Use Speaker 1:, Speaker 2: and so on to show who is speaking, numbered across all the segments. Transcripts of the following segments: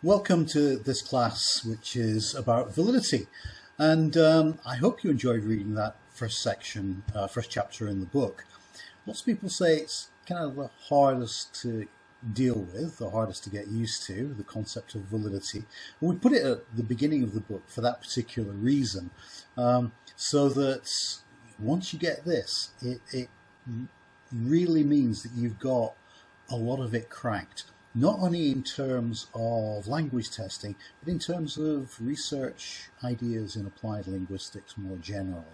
Speaker 1: Welcome to this class, which is about validity, and I hope you enjoyed reading that first section, first chapter in the book. Lots of people say it's kind of the hardest to deal with, the hardest to get used to, the concept of validity. And we put it at the beginning of the book for that particular reason, so that once you get this, it really means that you've got a lot of it cracked. Not only in terms of language testing, but in terms of research ideas in applied linguistics more generally.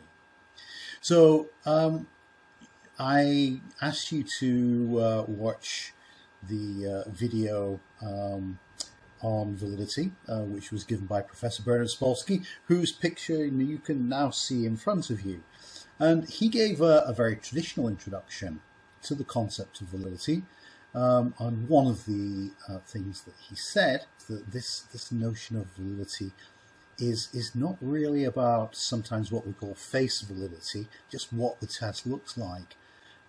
Speaker 1: So I asked you to watch the video on validity, which was given by Professor Bernard Spolsky, whose picture you can now see in front of you. And he gave a very traditional introduction to the concept of validity. And one of the things that he said, that this notion of validity is not really about sometimes what we call face validity, just what the test looks like,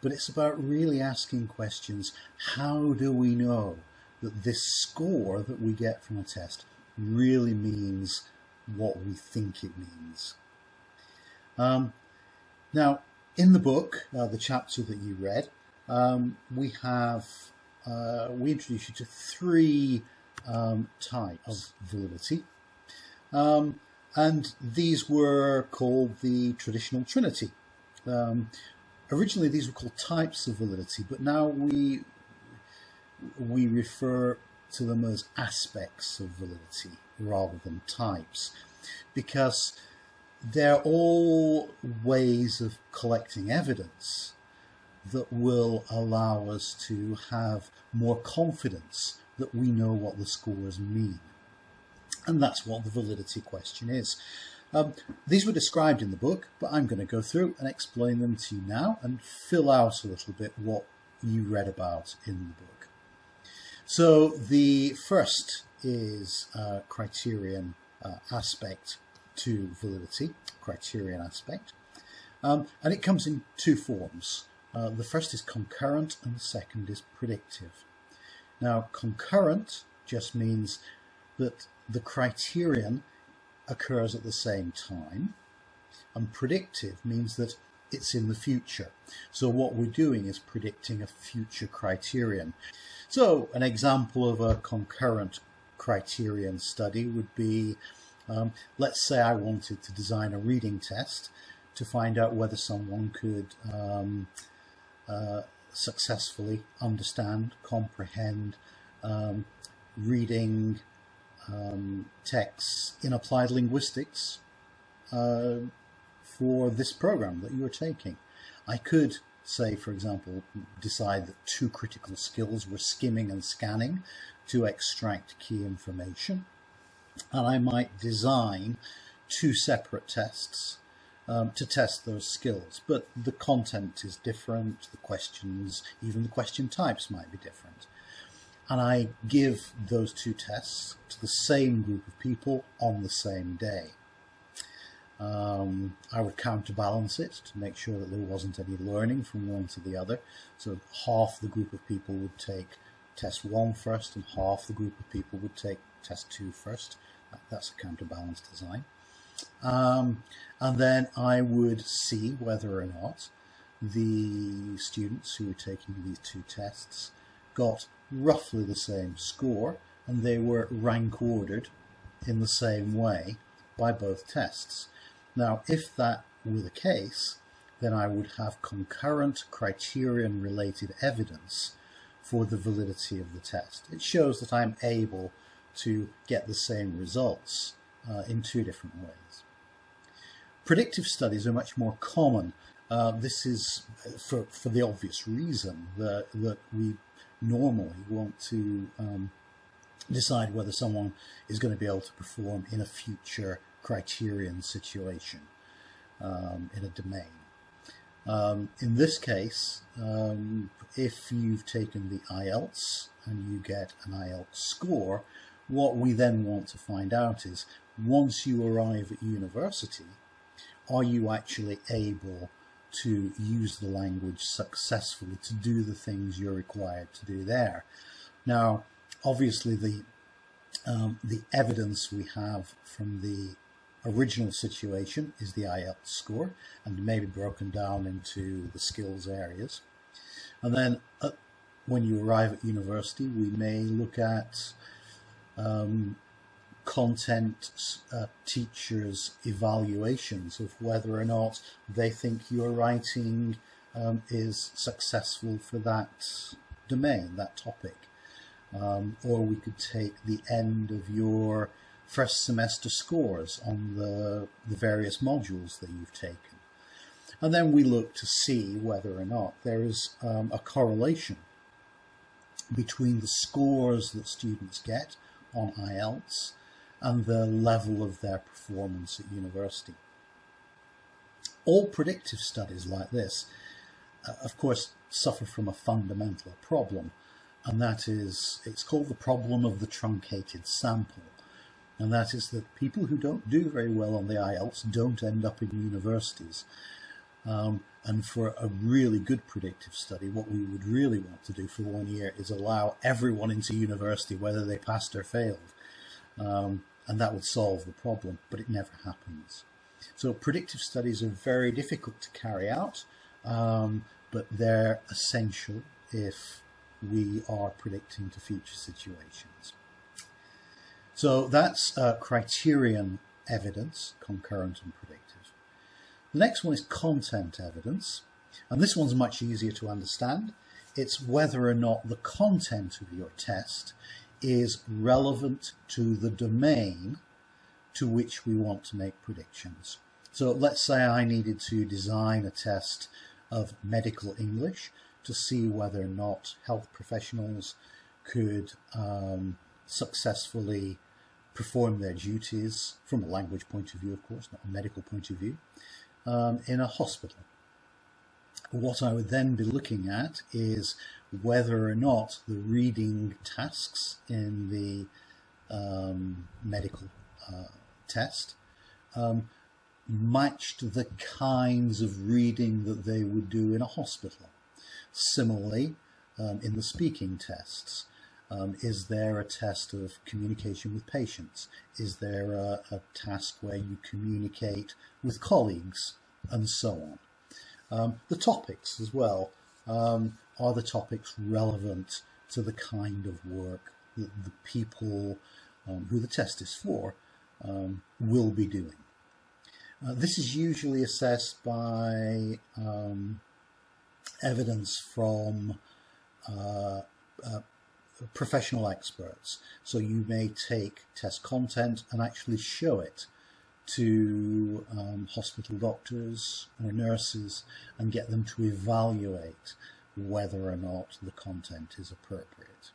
Speaker 1: but it's about really asking questions. How do we know that this score that we get from a test really means what we think it means? Now, in the book, the chapter that you read, we introduce you to three types of validity, and these were called the traditional trinity. Originally these were called types of validity, but now we refer to them as aspects of validity rather than types, because they're all ways of collecting evidence that will allow us to have more confidence that we know what the scores mean. And that's what the validity question is. These were described in the book, but I'm going to go through and explain them to you now and fill out a little bit what you read about in the book. So the first is criterion aspect to validity, criterion aspect, and it comes in two forms. The first is concurrent and the second is predictive. Now, concurrent just means that the criterion occurs at the same time, and predictive means that it's in the future. So what we're doing is predicting a future criterion. So an example of a concurrent criterion study would be, let's say I wanted to design a reading test to find out whether someone could successfully understand, comprehend reading texts in applied linguistics for this program that you are taking. I could say, for example, decide that two critical skills were skimming and scanning to extract key information, and I might design two separate tests to test those skills, but the content is different, the questions, even the question types might be different. And I give those two tests to the same group of people on the same day. I would counterbalance it to make sure that there wasn't any learning from one to the other. So half the group of people would take test 1 first and half the group of people would take test 2 first. That's a counterbalanced design. And then I would see whether or not the students who were taking these two tests got roughly the same score, and they were rank ordered in the same way by both tests. Now, if that were the case, then I would have concurrent criterion-related evidence for the validity of the test. It shows that I'm able to get the same results in two different ways. Predictive studies are much more common. This is for the obvious reason that we normally want to decide whether someone is going to be able to perform in a future criterion situation in a domain. In this case, if you've taken the IELTS and you get an IELTS score, what we then want to find out is, once you arrive at university, are you actually able to use the language successfully to do the things you're required to do there? Now, obviously the The evidence we have from the original situation is the IELTS score, and may be broken down into the skills areas. And then when you arrive at university, we may look at content teachers' evaluations of whether or not they think your writing is successful for that domain, that topic. Or we could take the end of your first semester scores on the various modules that you've taken. And then we look to see whether or not there is a correlation between the scores that students get on IELTS and the level of their performance at university. All predictive studies like this, of course, suffer from a fundamental problem, and that is, it's called the problem of the truncated sample. And that is that people who don't do very well on the IELTS don't end up in universities. And for a really good predictive study, what we would really want to do for 1 year is allow everyone into university, whether they passed or failed. And that would solve the problem, but it never happens. So predictive studies are very difficult to carry out, but they're essential if we are predicting to future situations. So that's criterion evidence, concurrent and predictive. The next one is content evidence, and this one's much easier to understand. It's whether or not the content of your test is relevant to the domain to which we want to make predictions. So let's say I needed to design a test of medical English to see whether or not health professionals could successfully perform their duties from a language point of view, of course, not a medical point of view, in a hospital. What I would then be looking at is whether or not the reading tasks in the medical test matched the kinds of reading that they would do in a hospital. Similarly, in the speaking tests, is there a test of communication with patients? Is there a task where you communicate with colleagues, and so on? The topics as well. Are the topics relevant to the kind of work that the people who the test is for will be doing? This is usually assessed by evidence from professional experts. So you may take test content and actually show it to hospital doctors or nurses and get them to evaluate whether or not the content is appropriate.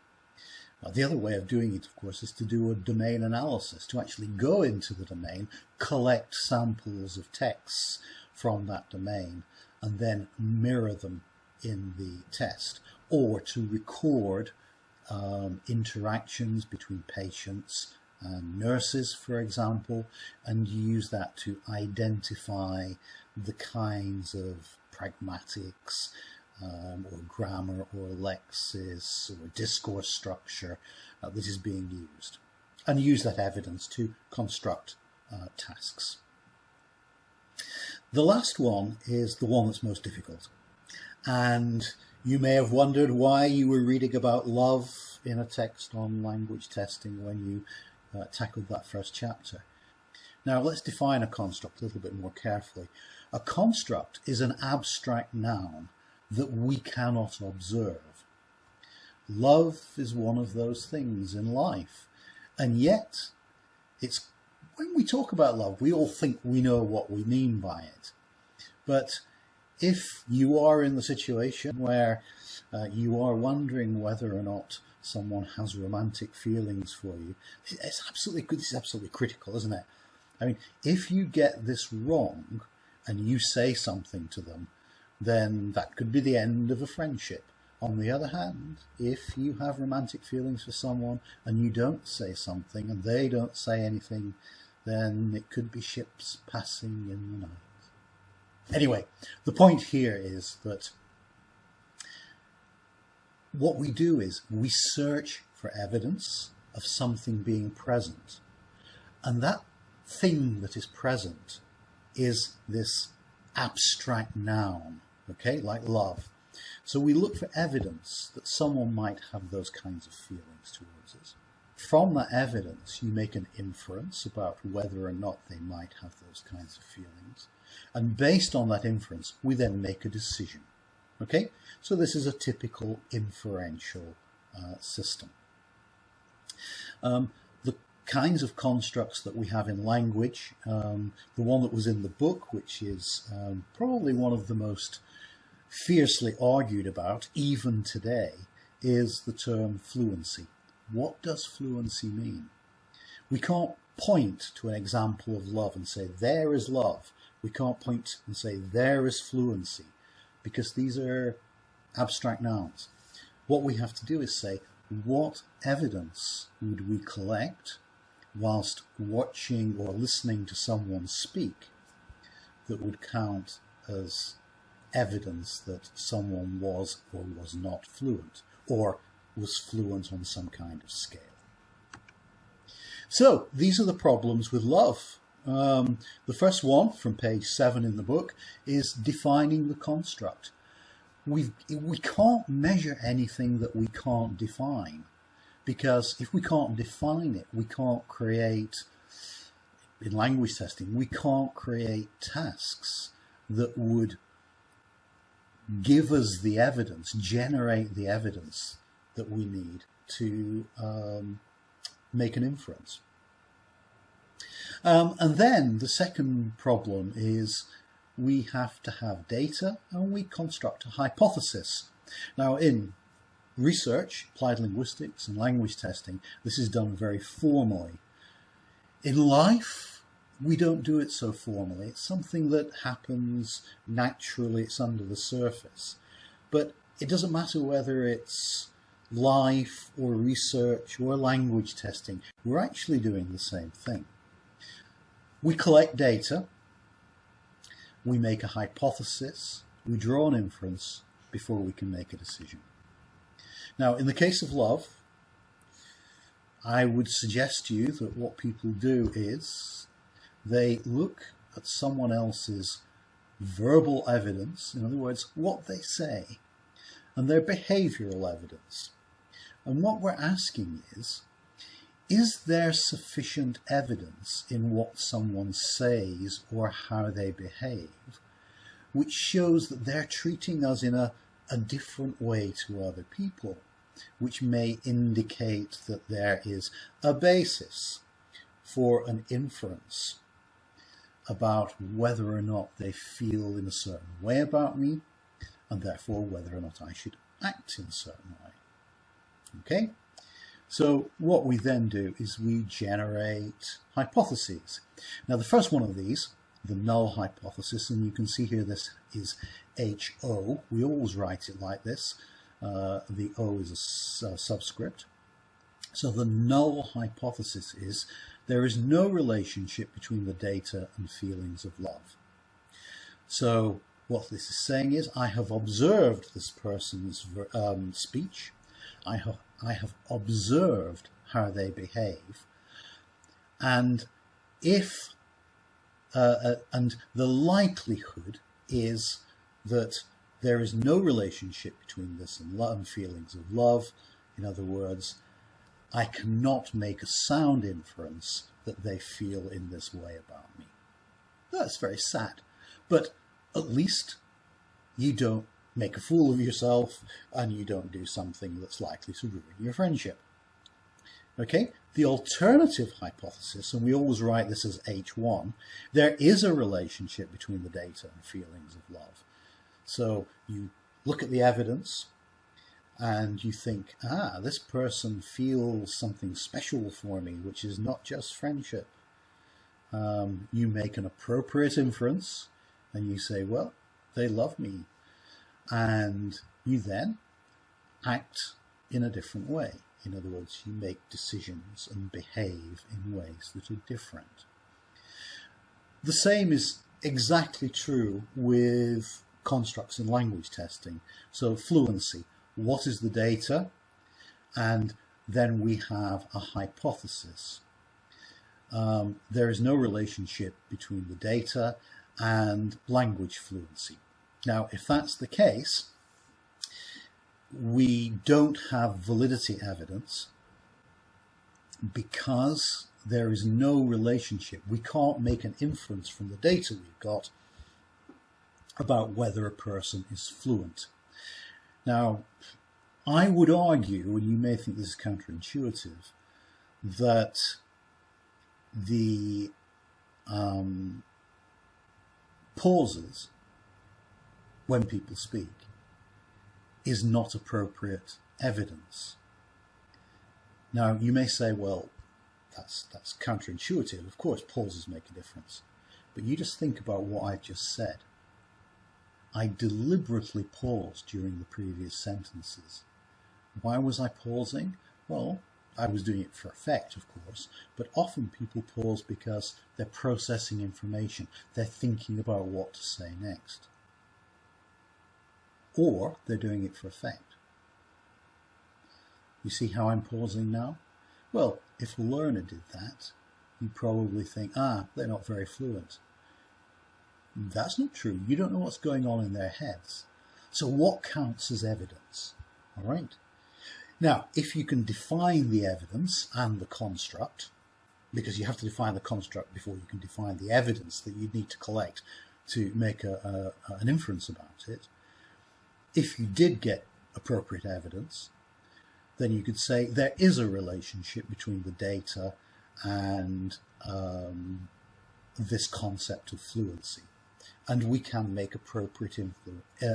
Speaker 1: The other way of doing it, of course, is to do a domain analysis, to actually go into the domain, collect samples of texts from that domain, and then mirror them in the test, or to record interactions between patients and nurses, for example, and use that to identify the kinds of pragmatics or grammar or lexis or discourse structure that is being used, and use that evidence to construct tasks. The last one is the one that's most difficult, and you may have wondered why you were reading about love in a text on language testing when you tackled that first chapter. Now let's define a construct a little bit more carefully. A construct is an abstract noun that we cannot observe. Love is one of those things in life, and yet it's when we talk about love, we all think we know what we mean by it. But if you are in the situation where you are wondering whether or not someone has romantic feelings for you, it's absolutely good. This is absolutely critical, isn't it? I mean, if you get this wrong and you say something to them, then that could be the end of a friendship. On the other hand, if you have romantic feelings for someone and you don't say something and they don't say anything, then it could be ships passing in the night. Anyway, the point here is that what we do is we search for evidence of something being present. And that thing that is present is this abstract noun, okay, like love. So we look for evidence that someone might have those kinds of feelings towards us. From that evidence, you make an inference about whether or not they might have those kinds of feelings. And based on that inference, we then make a decision. Okay? So this is a typical inferential system. The kinds of constructs that we have in language, the one that was in the book, which is probably one of the most fiercely argued about, even today, is the term fluency. What does fluency mean? We can't point to an example of love and say, there is love. We can't point and say, there is fluency, because these are abstract nouns. What we have to do is say, what evidence would we collect whilst watching or listening to someone speak that would count as evidence that someone was or was not fluent, or was fluent on some kind of scale. So these are the problems with love. The first one, from page 7 in the book, is defining the construct. We can't measure anything that we can't define, because if we can't define it, we can't create, in language testing, we can't create tasks that would give us the evidence, generate the evidence that we need to make an inference. And then the second problem is we have to have data and we construct a hypothesis. Now, in research, applied linguistics and language testing, this is done very formally. In life, we don't do it so formally. It's something that happens naturally, it's under the surface. But it doesn't matter whether it's life or research or language testing, we're actually doing the same thing. We collect data, we make a hypothesis, we draw an inference before we can make a decision. Now, in the case of love, I would suggest to you that what people do is they look at someone else's verbal evidence, in other words, what they say, and their behavioral evidence. And what we're asking is there sufficient evidence in what someone says or how they behave which shows that they're treating us in a different way to other people, which may indicate that there is a basis for an inference about whether or not they feel in a certain way about me, and therefore whether or not I should act in a certain way. Okay? So what we then do is we generate hypotheses. Now the first one of these, the null hypothesis, and you can see here this is HO. We always write it like this. The O is a subscript. So the null hypothesis is there is no relationship between the data and feelings of love. So what this is saying is I have observed this person's speech. I have observed how they behave, and if and the likelihood is that there is no relationship between this and feelings of love. In other words, I cannot make a sound inference that they feel in this way about me. That's very sad, but at least you don't make a fool of yourself and you don't do something that's likely to ruin your friendship. Okay, the alternative hypothesis, and we always write this as H1, there is a relationship between the data and feelings of love. So you look at the evidence and you think, this person feels something special for me, which is not just friendship. You make an appropriate inference and you say, well, they love me. And you then act in a different way. In other words, you make decisions and behave in ways that are different. The same is exactly true with constructs in language testing. So fluency, what is the data? And then we have a hypothesis. There is no relationship between the data and language fluency. Now, if that's the case, we don't have validity evidence because there is no relationship. We can't make an inference from the data we've got about whether a person is fluent. Now, I would argue, and you may think this is counterintuitive, that the pauses when people speak is not appropriate evidence. Now, you may say, well, that's counterintuitive. Of course, pauses make a difference. But you just think about what I've just said. I deliberately paused during the previous sentences. Why was I pausing? Well, I was doing it for effect, of course, but often people pause because they're processing information. They're thinking about what to say next. Or they're doing it for effect. You see how I'm pausing now? Well, if a learner did that, you'd probably think, they're not very fluent. That's not true. You don't know what's going on in their heads. So what counts as evidence? All right. Now, if you can define the evidence and the construct, because you have to define the construct before you can define the evidence that you need to collect to make an inference about it, if you did get appropriate evidence, then you could say there is a relationship between the data and this concept of fluency. And we can make appropriate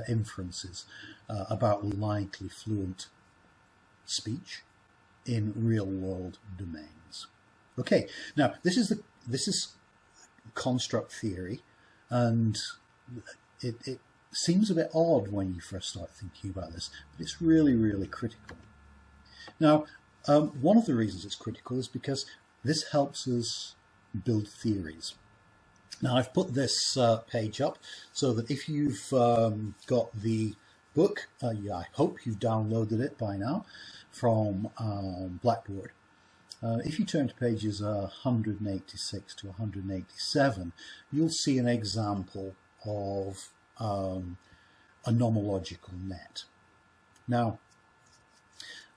Speaker 1: inferences about likely fluent speech in real-world domains. Okay, now this is construct theory, and it seems a bit odd when you first start thinking about this, but it's really, really critical. Now, one of the reasons it's critical is because this helps us build theories. Now, I've put this page up so that if you've got the book, I hope you've downloaded it by now from Blackboard. If you turn to pages 186 to 187, you'll see an example of a nomological net. Now,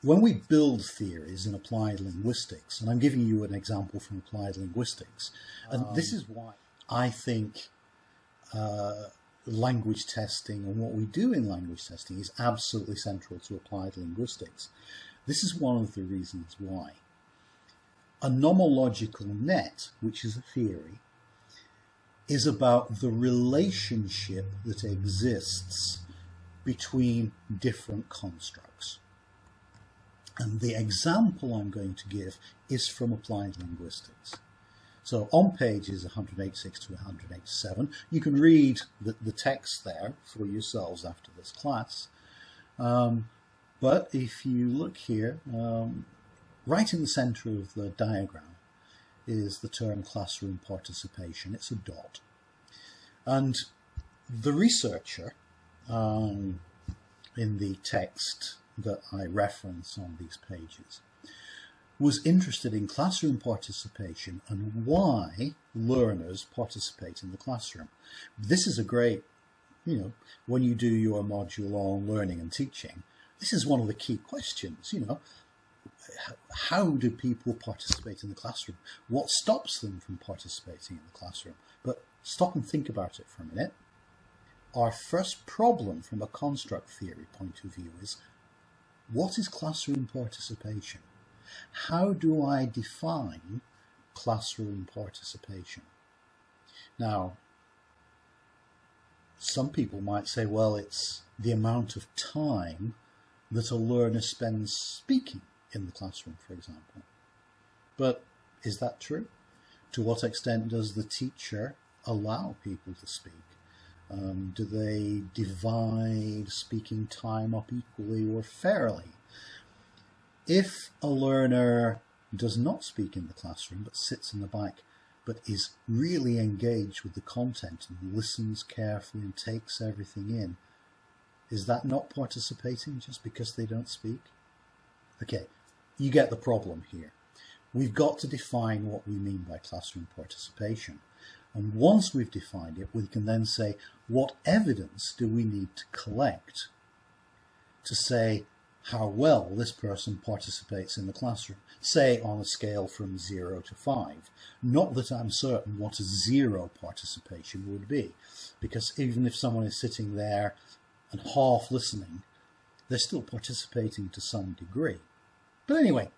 Speaker 1: when we build theories in applied linguistics, and I'm giving you an example from applied linguistics, and this is why I think language testing and what we do in language testing is absolutely central to applied linguistics. This is one of the reasons why. A nomological net, which is a theory, is about the relationship that exists between different constructs. And the example I'm going to give is from applied linguistics. So on pages 186 to 187, you can read the text there for yourselves after this class. But if you look here, right in the center of the diagram is the term classroom participation. It's a dot. And the researcher in the text that I reference on these pages was interested in classroom participation and why learners participate in the classroom. This is a great, when you do your module on learning and teaching, this is one of the key questions, how do people participate in the classroom? What stops them from participating in the classroom? But stop and think about it for a minute. Our first problem from a construct theory point of view is, what is classroom participation? How do I define classroom participation? Now, some people might say, well, it's the amount of time that a learner spends speaking in the classroom, for example. But is that true? To what extent does the teacher allow people to speak? Do they divide speaking time up equally or fairly? If a learner does not speak in the classroom but sits in the back but is really engaged with the content and listens carefully and takes everything in, is that not participating just because they don't speak? Okay, you get the problem here. We've got to define what we mean by classroom participation. And once we've defined it, we can then say, what evidence do we need to collect to say how well this person participates in the classroom, say on a scale from 0 to 5. Not that I'm certain what a 0 participation would be, because even if someone is sitting there and half listening, they're still participating to some degree. But anyway,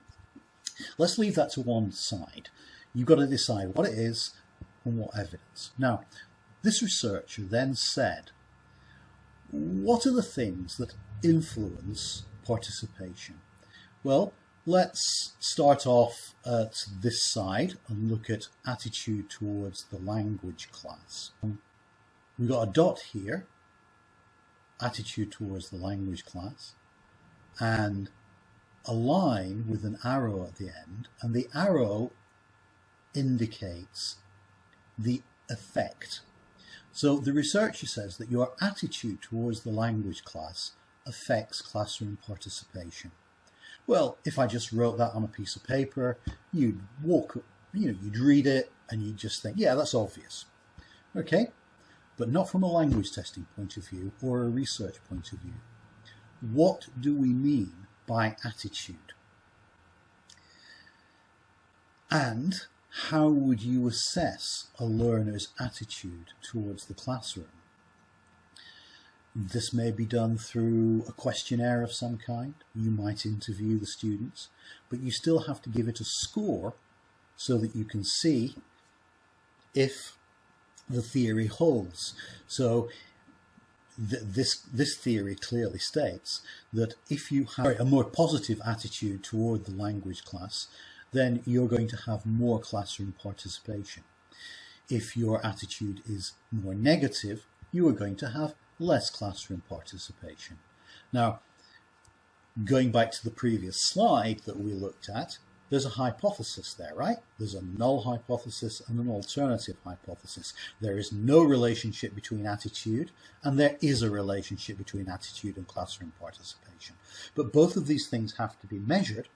Speaker 1: let's leave that to one side. You've got to decide what it is and what evidence. Now, this researcher then said, what are the things that influence participation? Well, let's start off at this side and look at attitude towards the language class. We've got a dot here, attitude towards the language class, and a line with an arrow at the end, and the arrow indicates the effect. So the researcher says that your attitude towards the language class affects classroom participation. Well, if I just wrote that on a piece of paper, you'd you'd read it and you'd just think, yeah, that's obvious. Okay, but not from a language testing point of view or a research point of view. What do we mean by attitude? And how would you assess a learner's attitude towards the classroom? This may be done through a questionnaire of some kind. You might interview the students, but you still have to give it a score so that you can see if the theory holds. So this theory clearly states that if you have a more positive attitude toward the language class, then you're going to have more classroom participation. If your attitude is more negative, you are going to have less classroom participation. Now, going back to the previous slide that we looked at, there's a hypothesis there, right? There's a null hypothesis and an alternative hypothesis. There is no relationship between attitude, and there is a relationship between attitude and classroom participation. But both of these things have to be measured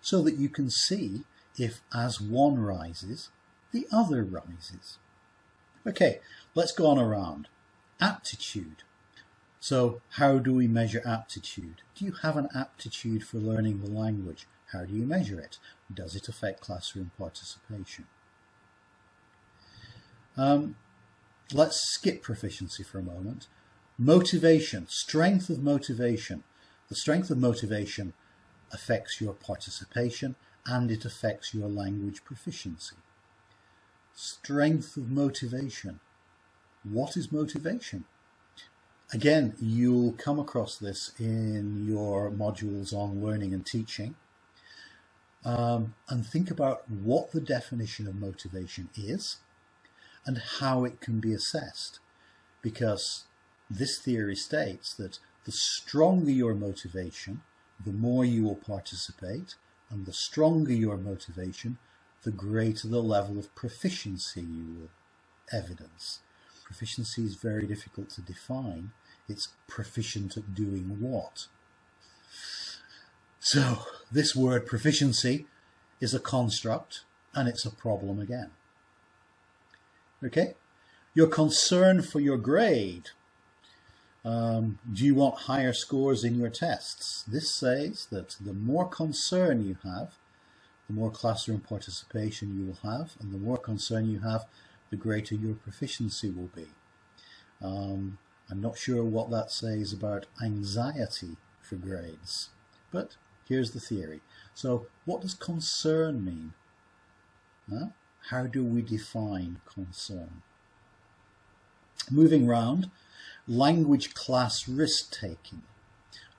Speaker 1: so that you can see if as one rises, the other rises. Okay, let's go on around. Aptitude. So how do we measure aptitude? Do you have an aptitude for learning the language? How do you measure it? Does it affect classroom participation? Let's skip proficiency for a moment. Motivation, strength of motivation. The strength of motivation affects your participation and it affects your language proficiency. Strength of motivation. What is motivation? Again, you'll come across this in your modules on learning and teaching. And think about what the definition of motivation is and how it can be assessed. Because this theory states that the stronger your motivation, the more you will participate, and the stronger your motivation, the greater the level of proficiency you will evidence. Proficiency is very difficult to define. It's proficient at doing what? So this word proficiency is a construct and it's a problem again. Okay? Your concern for your grade. Do you want higher scores in your tests? This says that the more concern you have, the more classroom participation you will have, and the more concern you have, the greater your proficiency will be. I'm not sure what that says about anxiety for grades, but here's the theory. So what does concern mean? How do we define concern? Moving round, language class risk-taking.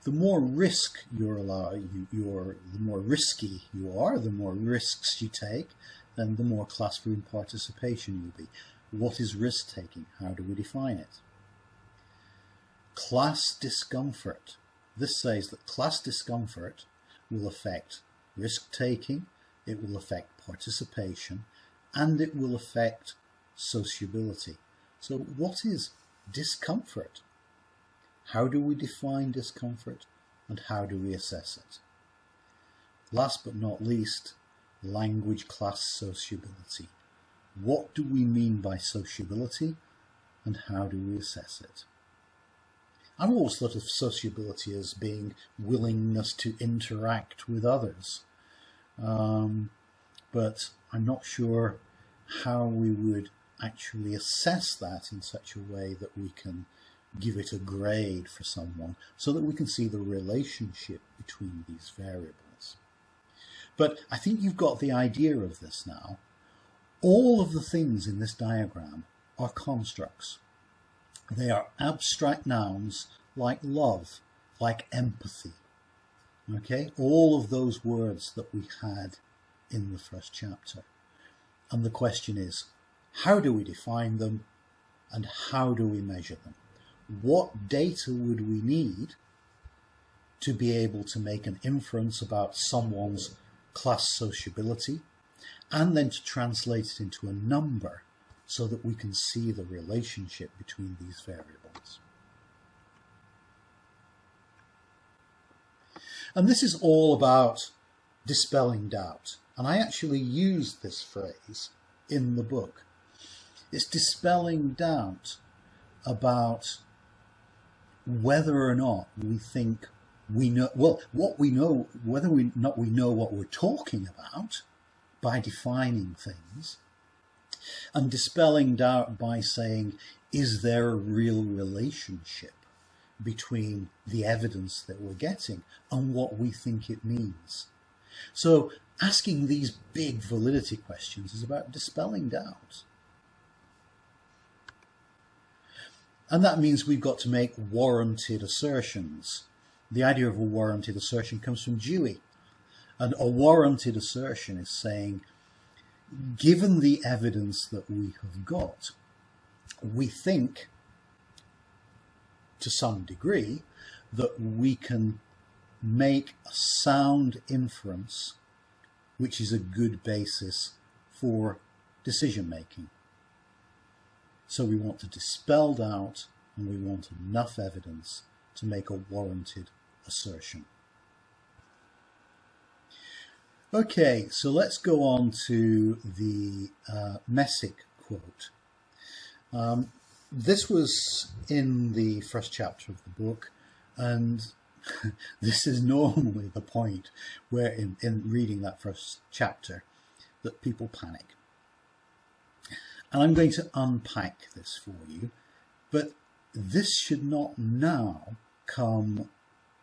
Speaker 1: The more risk you're allowed, the more risky you are, the more risks you take, then the more classroom participation you'll be. What is risk-taking? How do we define it? Class discomfort. This says that class discomfort will affect risk-taking, it will affect participation, and it will affect sociability. So what is discomfort? How do we define discomfort and how do we assess it? Last but not least, language class sociability. What do we mean by sociability, and how do we assess it? I've always thought of sociability as being willingness to interact with others, but I'm not sure how we would actually assess that in such a way that we can give it a grade for someone so that we can see the relationship between these variables. But I think you've got the idea of this now. All of the things in this diagram are constructs. They are abstract nouns like love, like empathy. Okay, all of those words that we had in the first chapter. And the question is, how do we define them and how do we measure them? What data would we need to be able to make an inference about someone's class sociability, and then to translate it into a number so that we can see the relationship between these variables? And this is all about dispelling doubt. And I actually used this phrase in the book. It's dispelling doubt about whether or not we think we know, well, what we know, whether or not we know what we're talking about by defining things, and dispelling doubt by saying, is there a real relationship between the evidence that we're getting and what we think it means? So asking these big validity questions is about dispelling doubt. And that means we've got to make warranted assertions. The idea of a warranted assertion comes from Dewey. And a warranted assertion is saying, given the evidence that we have got, we think, to some degree, that we can make a sound inference which is a good basis for decision making. So we want to dispel doubt, and we want enough evidence to make a warranted assertion. Okay, so let's go on to the Messick quote. This was in the first chapter of the book, and this is normally the point where in reading that first chapter that people panic. And I'm going to unpack this for you, but this should not now come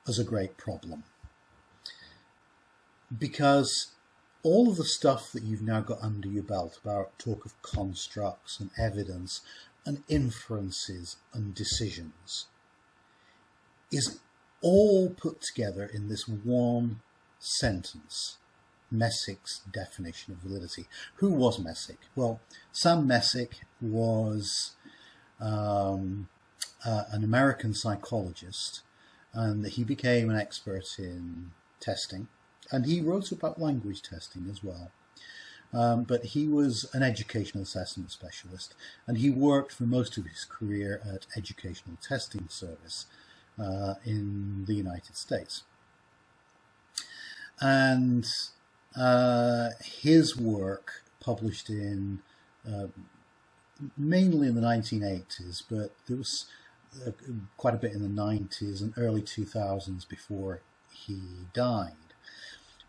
Speaker 1: as a great problem, because all of the stuff that you've now got under your belt about talk of constructs and evidence and inferences and decisions is all put together in this one sentence, Messick's definition of validity. Who was Messick? Well, Sam Messick was an American psychologist, and he became an expert in testing, and he wrote about language testing as well. But he was an educational assessment specialist, and he worked for most of his career at Educational Testing Service in the United States. And his work, published in mainly in the 1980s, but there was quite a bit in the 90s and early 2000s before he died.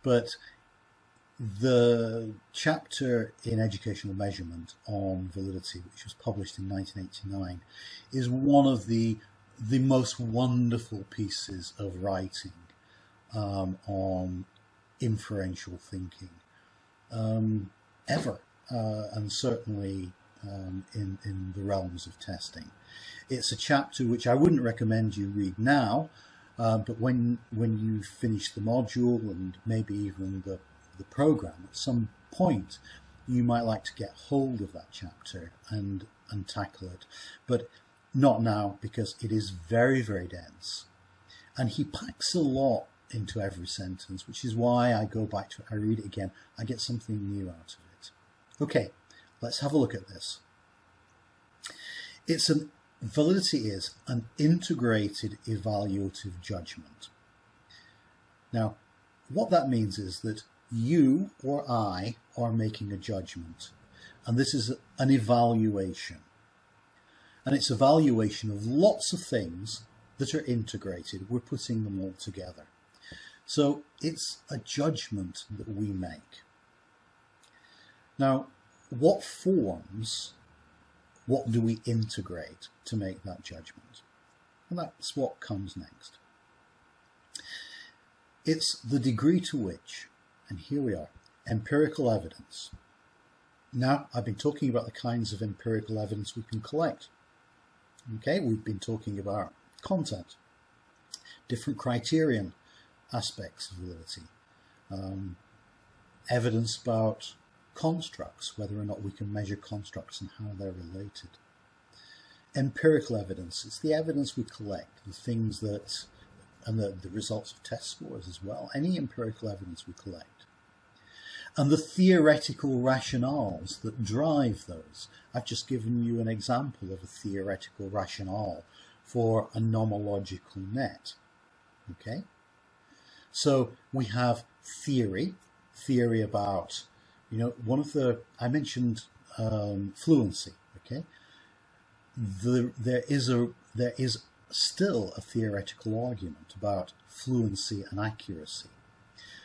Speaker 1: But the chapter in Educational Measurement on validity, which was published in 1989, is one of the most wonderful pieces of writing on inferential thinking ever, and certainly in the realms of testing. It's a chapter which I wouldn't recommend you read now, but when you finish the module and maybe even the program, at some point you might like to get hold of that chapter and tackle it, but not now, because it is very, very dense, and he packs a lot into every sentence, which is why I go back to it, I read it again, I get something new out of it. Okay, let's have a look at this. Validity is an integrated evaluative judgment. Now, what that means is that you or I are making a judgment, and this is an evaluation. And it's evaluation of lots of things that are integrated. We're putting them all together. So it's a judgment that we make. Now, what forms, what do we integrate to make that judgment? And that's what comes next. It's the degree to which, and here we are, empirical evidence. Now, I've been talking about the kinds of empirical evidence we can collect. Okay, we've been talking about content, different criterion aspects of validity, evidence about constructs, whether or not we can measure constructs and how they're related. Empirical evidence, it's the evidence we collect, the things that, and the results of test scores as well, any empirical evidence we collect. And the theoretical rationales that drive those. I've just given you an example of a theoretical rationale for a nomological net. Okay? So we have theory about, one of the, I mentioned fluency, okay? There is still a theoretical argument about fluency and accuracy.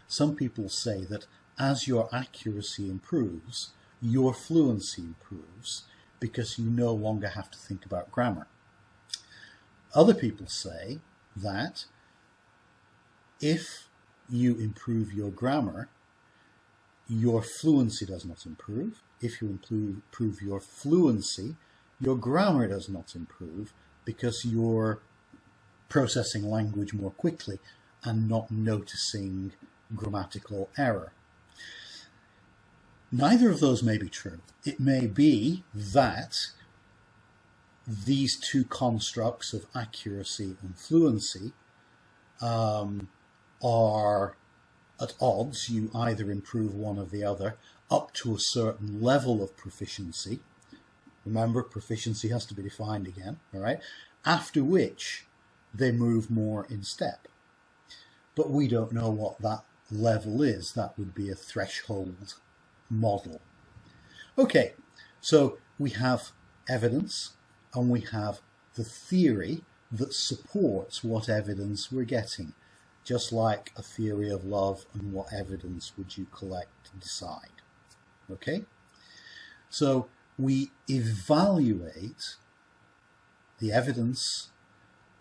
Speaker 1: Some people say that as your accuracy improves, your fluency improves because you no longer have to think about grammar. Other people say that if you improve your grammar, your fluency does not improve. If you improve your fluency, your grammar does not improve because you're processing language more quickly and not noticing grammatical error. Neither of those may be true. It may be that these two constructs of accuracy and fluency are at odds. You either improve one or the other up to a certain level of proficiency. Remember, proficiency has to be defined again, all right? After which they move more in step. But we don't know what that level is. That would be a threshold model. Okay, so we have evidence and we have the theory that supports what evidence we're getting, just like a theory of love and what evidence would you collect to decide. Okay, so we evaluate the evidence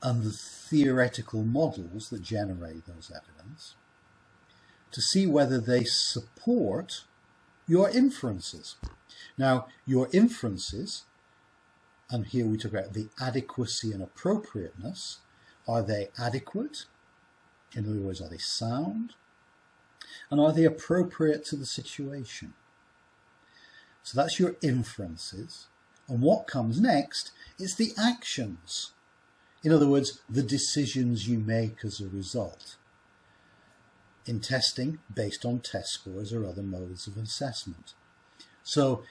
Speaker 1: and the theoretical models that generate those evidence to see whether they support your inferences. Now, your inferences, and here we talk about the adequacy and appropriateness, are they adequate? In other words, are they sound? And are they appropriate to the situation? So that's your inferences. And what comes next is the actions. In other words, the decisions you make as a result. In testing, based on test scores or other modes of assessment. So,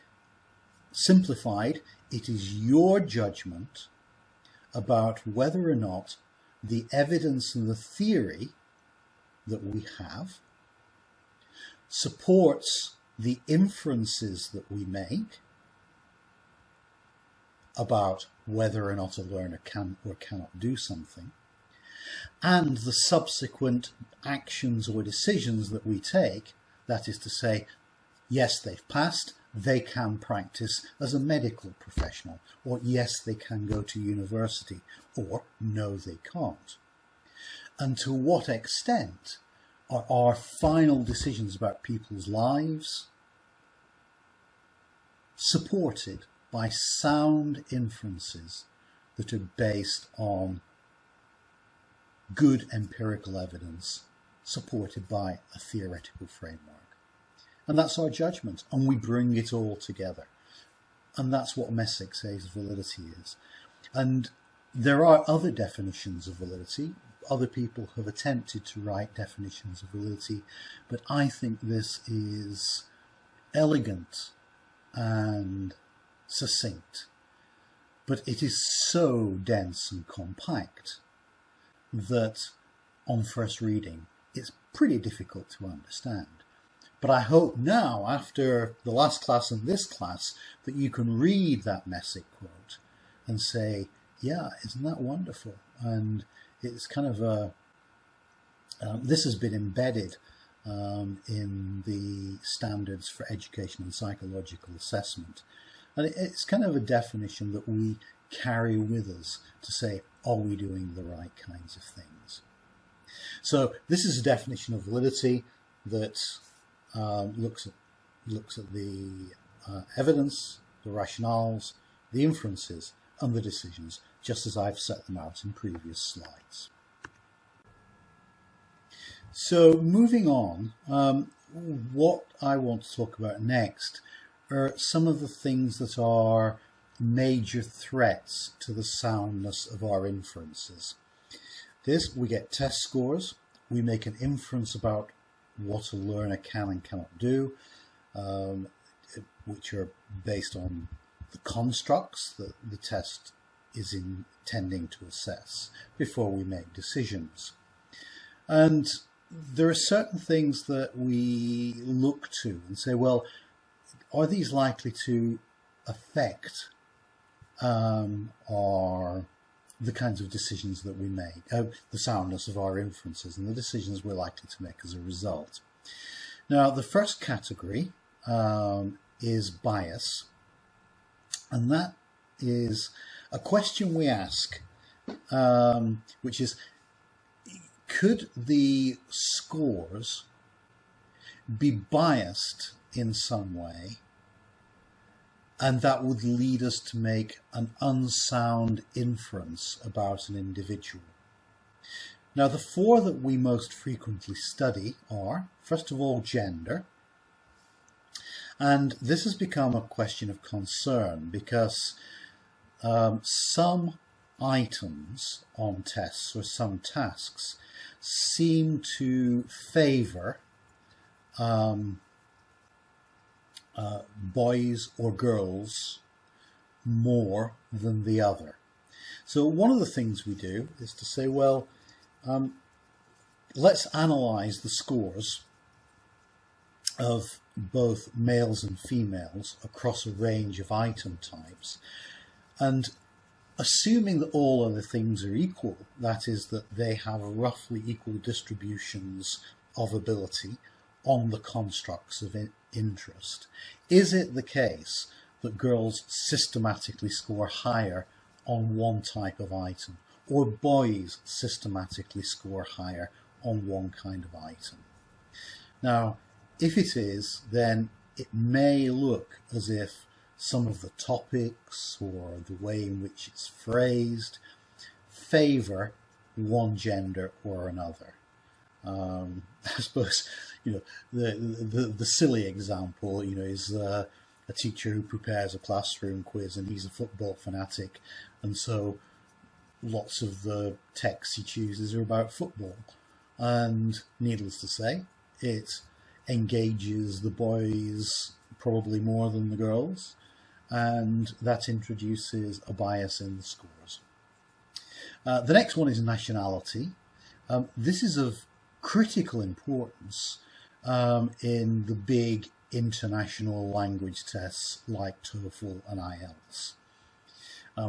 Speaker 1: simplified, it is your judgment about whether or not the evidence and the theory that we have supports the inferences that we make about whether or not a learner can or cannot do something, and the subsequent actions or decisions that we take, that is to say, yes, they've passed, they can practice as a medical professional, or yes, they can go to university, or no, they can't. And to what extent are our final decisions about people's lives supported by sound inferences that are based on good empirical evidence supported by a theoretical framework. And that's our judgment, and we bring it all together. And that's what Messick says validity is. And there are other definitions of validity. Other people have attempted to write definitions of validity, but I think this is elegant and succinct. But it is so dense and compact that on first reading, it's pretty difficult to understand. But I hope now, after the last class and this class, that you can read that Messick quote and say, yeah, isn't that wonderful? And it's kind of a, this has been embedded in the standards for education and psychological assessment. And it's kind of a definition that we carry with us to say, are we doing the right kinds of things? So this is a definition of validity that looks at the evidence, the rationales, the inferences, and the decisions, just as I've set them out in previous slides. So moving on, what I want to talk about next are some of the things that are major threats to the soundness of our inferences. We get test scores, we make an inference about what a learner can and cannot do, which are based on the constructs that the test is intending to assess before we make decisions. And there are certain things that we look to and say, well, are these likely to affect the kinds of decisions that we make, the soundness of our inferences and the decisions we're likely to make as a result. Now, the first category is bias, and that is a question we ask, which is, could the scores be biased in some way, and that would lead us to make an unsound inference about an individual? Now, the four that we most frequently study are, first of all, gender. And this has become a question of concern because some items on tests or some tasks seem to favour boys or girls more than the other. So one of the things we do is to say, well, let's analyse the scores of both males and females across a range of item types, and assuming that all other things are equal, that is, that they have roughly equal distributions of ability on the constructs of interest, is it the case that girls systematically score higher on one type of item, or boys systematically score higher on one kind of item? Now, if it is, then it may look as if some of the topics or the way in which it's phrased favour one gender or another. I suppose, the silly example, is a teacher who prepares a classroom quiz and he's a football fanatic, and so lots of the texts he chooses are about football, and needless to say, it engages the boys probably more than the girls, and that introduces a bias in the scores. The next one is nationality. This is of critical importance in the big international language tests like TOEFL and IELTS.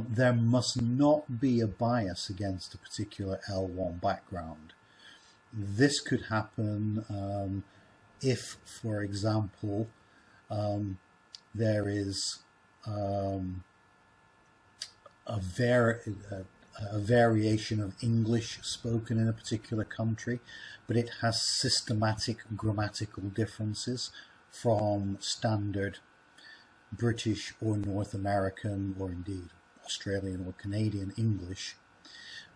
Speaker 1: There must not be a bias against a particular L1 background. This could happen if, for example, there is a variation of English spoken in a particular country, but it has systematic grammatical differences from standard British or North American or indeed Australian or Canadian English,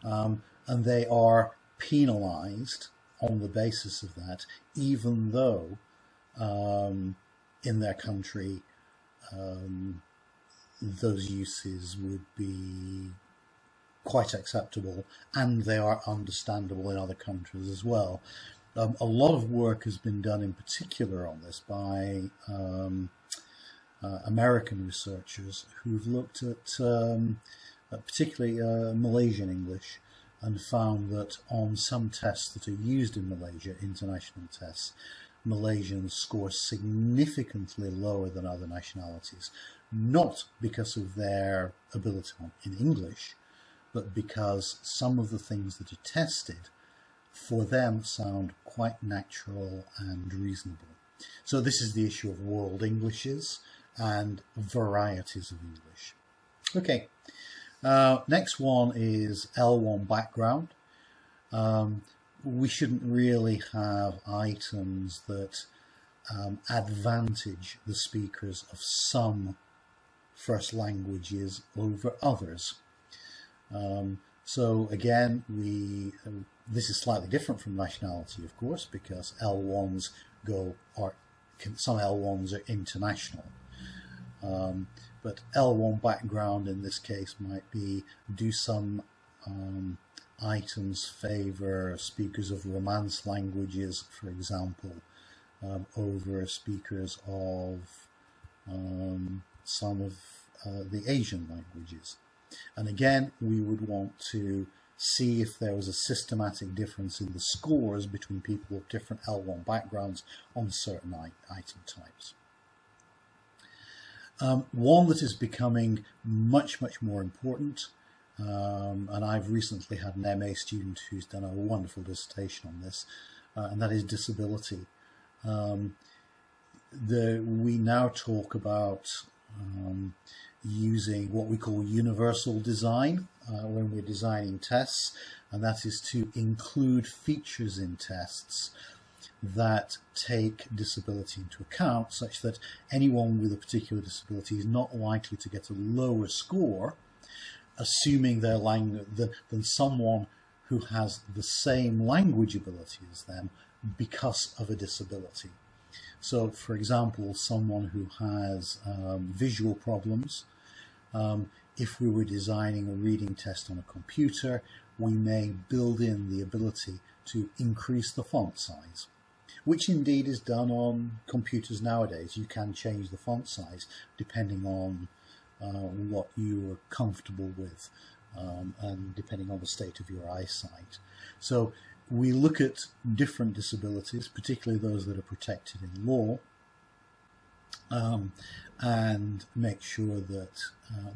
Speaker 1: and they are penalised on the basis of that, even though in their country those uses would be quite acceptable, and they are understandable in other countries as well. A lot of work has been done in particular on this by American researchers who've looked at particularly Malaysian English, and found that on some tests that are used in Malaysia, international tests, Malaysians score significantly lower than other nationalities, not because of their ability in English, but because some of the things that are tested for them sound quite natural and reasonable. So this is the issue of world Englishes and varieties of English. Okay, next one is L1 background. We shouldn't really have items that advantage the speakers of some first languages over others. So again, this is slightly different from nationality, of course, because L1s some L1s are international. But L1 background in this case might be, do some items favour speakers of Romance languages, for example, over speakers of some of the Asian languages. And again, we would want to see if there was a systematic difference in the scores between people of different L1 backgrounds on certain item types. One that is becoming much more important, and I've recently had an MA student who's done a wonderful dissertation on this, and that is disability. We now talk about using what we call universal design when we're designing tests, and that is to include features in tests that take disability into account, such that anyone with a particular disability is not likely to get a lower score assuming their language than someone who has the same language ability as them because of a disability. So, for example, someone who has visual problems, if we were designing a reading test on a computer, we may build in the ability to increase the font size, which indeed is done on computers nowadays. You can change the font size depending on what you are comfortable with and depending on the state of your eyesight. So we look at different disabilities, particularly those that are protected in law, and make sure that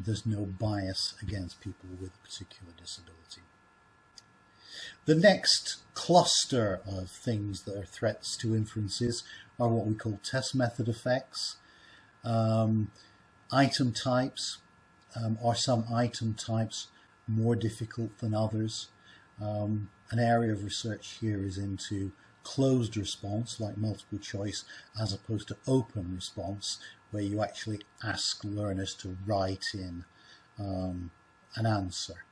Speaker 1: there's no bias against people with a particular disability. The next cluster of things that are threats to inferences are what we call test method effects. Item types. Are some item types more difficult than others? An area of research here is into closed response, like multiple choice, as opposed to open response, where you actually ask learners to write in an answer.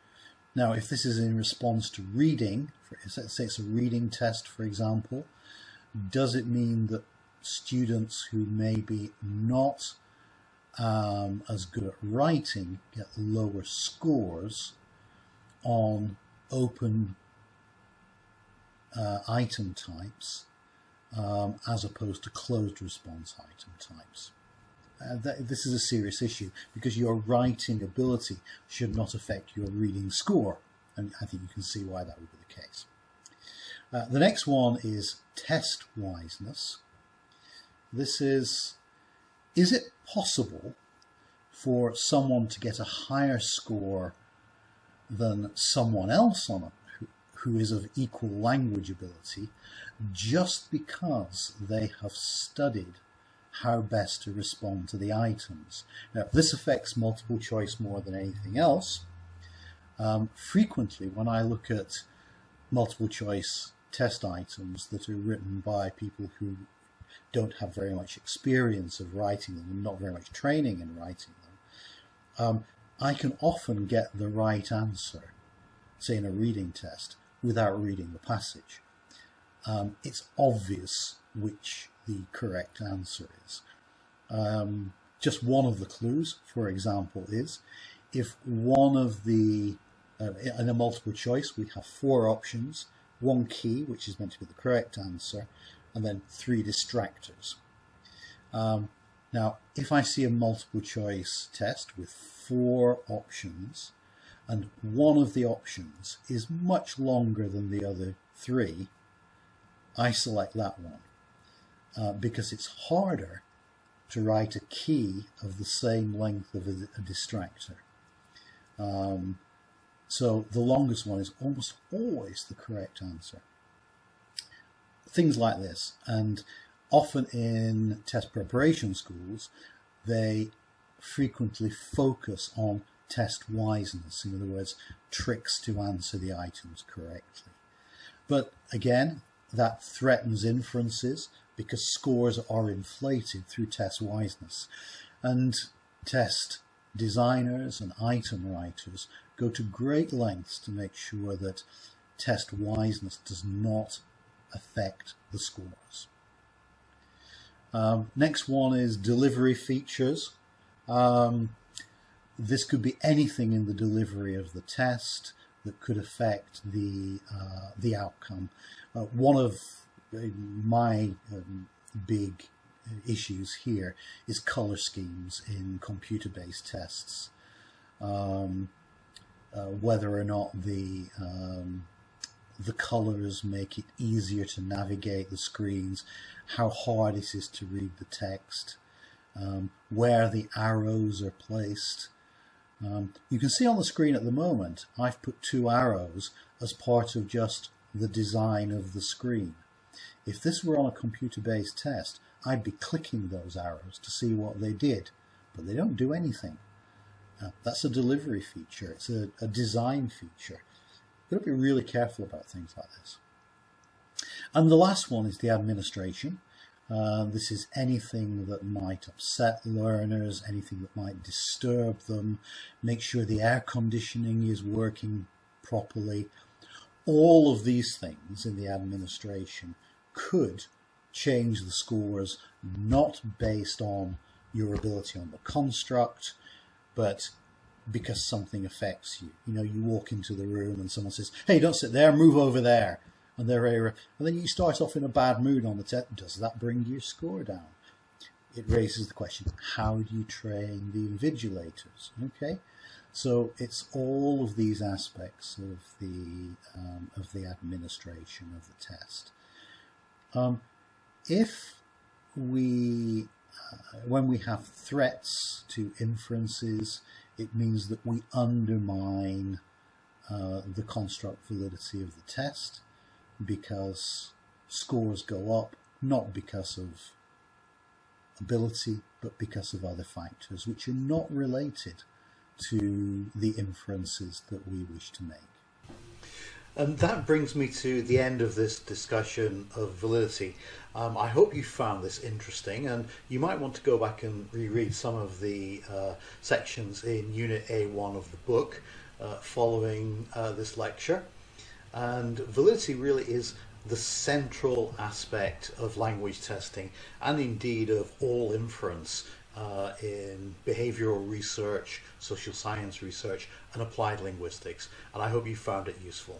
Speaker 1: Now, if this is in response to reading, let's say it's a reading test, for example, does it mean that students who may be not as good at writing get lower scores on open item types as opposed to closed response item types? This is a serious issue because your writing ability should not affect your reading score, and I think you can see why that would be the case. The next one is test wiseness. This is it possible for someone to get a higher score than someone else on who is of equal language ability just because they have studied how best to respond to the items? Now, this affects multiple choice more than anything else. Frequently, when I look at multiple choice test items that are written by people who don't have very much experience of writing them and not very much training in writing them, I can often get the right answer, say in a reading test, without reading the passage. It's obvious which the correct answer is. Just one of the clues, for example, is if one of the, in a multiple choice, we have 4 options, 1 key, which is meant to be the correct answer, and then 3 distractors. Now, if I see a multiple choice test with 4 options, and one of the options is much longer than the other three, I select that one because it's harder to write a key of the same length of a distractor. So the longest one is almost always the correct answer. Things like this, and often in test preparation schools, they frequently focus on test wiseness, in other words, tricks to answer the items correctly. But again, that threatens inferences because scores are inflated through test wiseness. And test designers and item writers go to great lengths to make sure that test wiseness does not affect the scores. Next one is delivery features. This could be anything in the delivery of the test that could affect the outcome. One of my big issues here is color schemes in computer-based tests. Whether or not the colors make it easier to navigate the screens, how hard it is to read the text, where the arrows are placed. You can see on the screen at the moment I've put 2 arrows as part of just the design of the screen. If this were on a computer-based test, I'd be clicking those arrows to see what they did, but they don't do anything. That's a delivery feature, it's a design feature. You've got to be really careful about things like this. And the last one is the administration. This is anything that might upset learners, anything that might disturb them, make sure the air conditioning is working properly. All of these things in the administration could change the scores, not based on your ability on the construct, but because something affects you. You know, you walk into the room and someone says, "Hey, don't sit there, move over there." And and then you start off in a bad mood on the test. Does that bring your score down? It raises the question, how do you train the invigilators? Okay, so it's all of these aspects of the administration of the test. When we have threats to inferences, it means that we undermine the construct validity of the test, because scores go up not because of ability but because of other factors which are not related to the inferences that we wish to make. And that brings me to the end of this discussion of validity. I hope you found this interesting, and you might want to go back and reread some of the sections in Unit A1 of the book following this lecture. And validity really is the central aspect of language testing, and indeed of all inference in behavioral research, social science research, and applied linguistics. And I hope you found it useful.